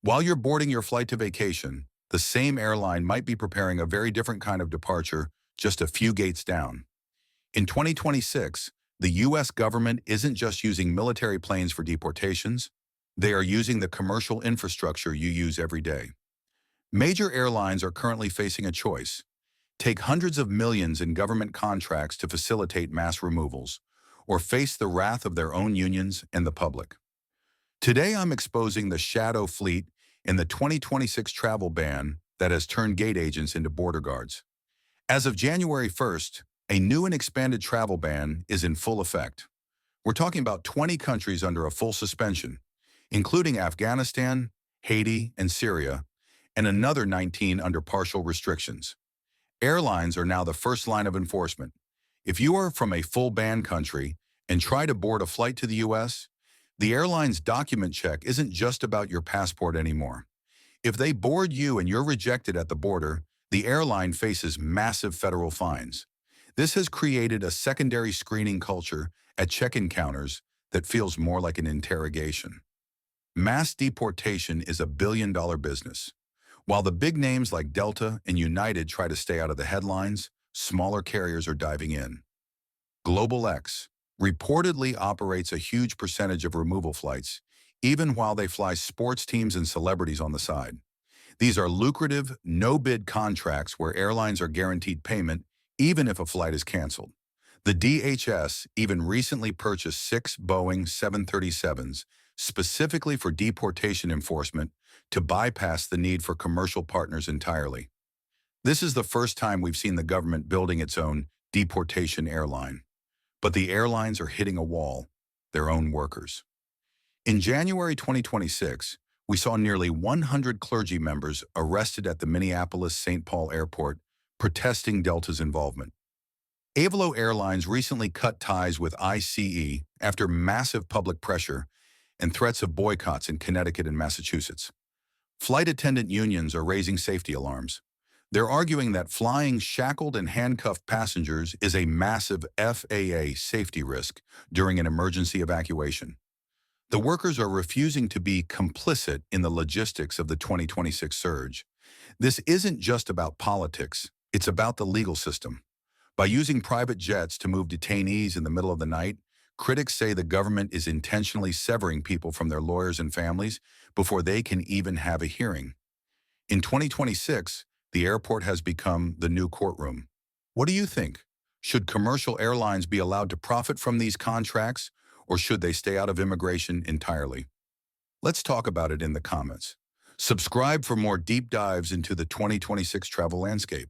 While you're boarding your flight to vacation, the same airline might be preparing a very different kind of departure just a few gates down. In 2026, the U.S. government isn't just using military planes for deportations, they are using the commercial infrastructure you use every day. Major airlines are currently facing a choice: take hundreds of millions in government contracts to facilitate mass removals, or face the wrath of their own unions and the public. Today I'm exposing the shadow fleet in the 2026 travel ban that has turned gate agents into border guards. As of January 1st, a new and expanded travel ban is in full effect. We're talking about 20 countries under a full suspension, including Afghanistan, Haiti, and Syria, and another 19 under partial restrictions. Airlines are now the first line of enforcement. If you are from a full ban country and try to board a flight to the U.S., the airline's document check isn't just about your passport anymore. If they board you and you're rejected at the border, the airline faces massive federal fines. This has created a secondary screening culture at check-in counters that feels more like an interrogation. Mass deportation is a billion-dollar business. While the big names like Delta and United try to stay out of the headlines, smaller carriers are diving in. GlobalX reportedly operates a huge percentage of removal flights, even while they fly sports teams and celebrities on the side. These are lucrative, no-bid contracts where airlines are guaranteed payment even if a flight is canceled. The DHS even recently purchased 6 Boeing 737s specifically for deportation enforcement to bypass the need for commercial partners entirely. This is the first time we've seen the government building its own deportation airline. But the airlines are hitting a wall: their own workers. In January 2026, we saw nearly 100 clergy members arrested at the Minneapolis-St. Paul airport protesting Delta's involvement. Avalo Airlines recently cut ties with ICE after massive public pressure and threats of boycotts in Connecticut and Massachusetts. Flight attendant unions are raising safety alarms. They're arguing that flying shackled and handcuffed passengers is a massive FAA safety risk during an emergency evacuation. The workers are refusing to be complicit in the logistics of the 2026 surge. This isn't just about politics, it's about the legal system. By using private jets to move detainees in the middle of the night, critics say the government is intentionally severing people from their lawyers and families before they can even have a hearing. In 2026, the airport has become the new courtroom. What do you think? Should commercial airlines be allowed to profit from these contracts, or should they stay out of immigration entirely? Let's talk about it in the comments. Subscribe for more deep dives into the 2026 travel landscape.